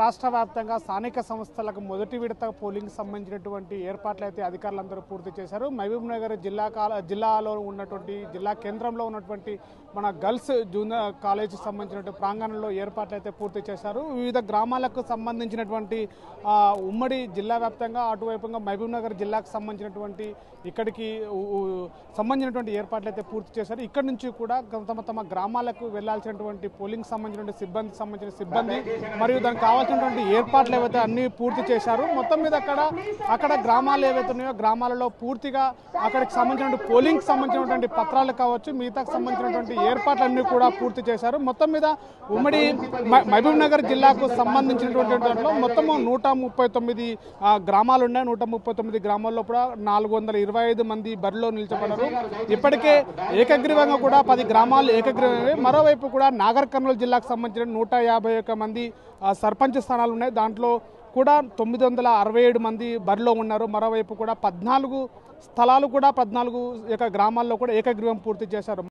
రాష్ట్ర వ్యాప్తంగా స్థానిక సంస్థలకు మొదటి విడత పోలింగ్ సంబంధించినటువంటి ఏర్పాట్లు అయితే అధికారులందరూ పూర్తి చేశారు. మహబూబ్ నగర్ జిల్లాలో ఉన్నటువంటి జిల్లా కేంద్రంలో ఉన్నటువంటి మన గర్ల్స్ జూనియర్ కాలేజీకి సంబంధించినటువంటి ప్రాంగణంలో ఏర్పాట్లు అయితే పూర్తి చేశారు. వివిధ గ్రామాలకు సంబంధించినటువంటి ఉమ్మడి జిల్లా వ్యాప్తంగా అటువైపుగా మహబూబ్ నగర్ జిల్లాకు సంబంధించినటువంటి ఇక్కడికి సంబంధించినటువంటి ఏర్పాట్లు అయితే పూర్తి చేశారు. ఇక్కడ నుంచి కూడా తమ గ్రామాలకు వెళ్లాల్సినటువంటి పోలింగ్ సంబంధించిన సిబ్బంది మరియు దానికి కావాల్సినటువంటి ఏర్పాట్లు ఏవైతే అన్ని పూర్తి చేశారు. మొత్తం మీద అక్కడ గ్రామాలు ఏవైతే ఉన్నాయో గ్రామాలలో పూర్తిగా అక్కడికి సంబంధించినటువంటి పోలింగ్ సంబంధించినటువంటి పత్రాలు కావచ్చు మిగతాకు సంబంధించినటువంటి ఏర్పాట్లన్నీ కూడా పూర్తి చేశారు. మొత్తం మీద ఉమ్మడి మహబూబ్ నగర్ జిల్లాకు సంబంధించినటువంటి దాంట్లో మొత్తము 139 గ్రామాలు ఉన్నాయి. 139 గ్రామాల్లో కూడా 425 మంది బరిలో నిలిచబడ్డారు. ఇప్పటికే ఏకగ్రీవంగా కూడా 10 గ్రామాలు ఏకగ్రీవమే. మరోవైపు కూడా నాగర్ కర్నూలు జిల్లాకు సంబంధించిన 151 మంది సర్పంచ్ స్థానాలు ఉన్నాయి. దాంట్లో కూడా 967 మంది బరిలో ఉన్నారు. మరోవైపు కూడా 14 స్థలాలు కూడా 14 గ్రామాల్లో కూడా ఏకగ్రీవం పూర్తి చేశారు.